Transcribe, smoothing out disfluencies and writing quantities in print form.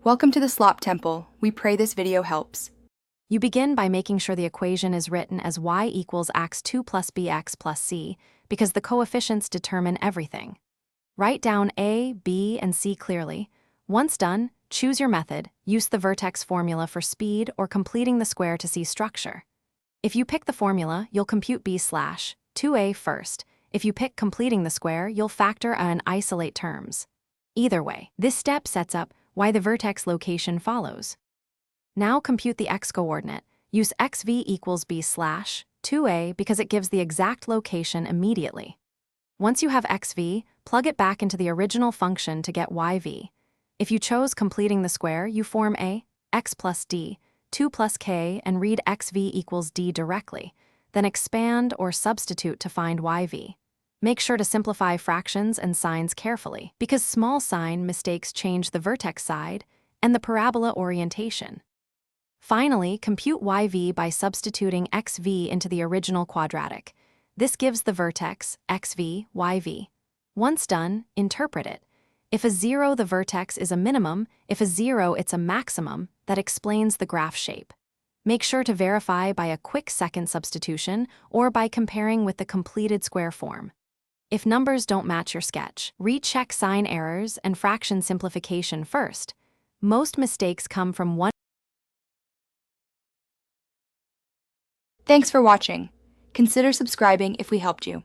Welcome to the Slop Temple. We pray this video helps. You begin by making sure the equation is written as y equals x2 plus bx plus c, because the coefficients determine everything. Write down a, b, and c clearly. Once done, choose your method, use the Vertex formula for speed or completing the square to see structure. If you pick the formula, you'll compute b/2a first. If you pick completing the square, you'll factor and isolate terms. Either way, this step sets up why the vertex location follows. Now compute the x-coordinate. Use xv equals b/2a because it gives the exact location immediately. Once you have xv, plug it back into the original function to get yv. If you chose completing the square, you form a, x plus d, 2 plus k, and read xv equals d directly, then expand or substitute to find yv. Make sure to simplify fractions and signs carefully, because small sign mistakes change the vertex side and the parabola orientation. Finally, compute yv by substituting xv into the original quadratic. This gives the vertex xv, yv. Once done, interpret it. If a 0, the vertex is a minimum. If a 0, it's a maximum. That explains the graph shape. Make sure to verify by a quick second substitution or by comparing with the completed square form. If numbers don't match your sketch, recheck sign errors and fraction simplification first. Most mistakes come from one. Thanks for watching. Consider subscribing if we helped you.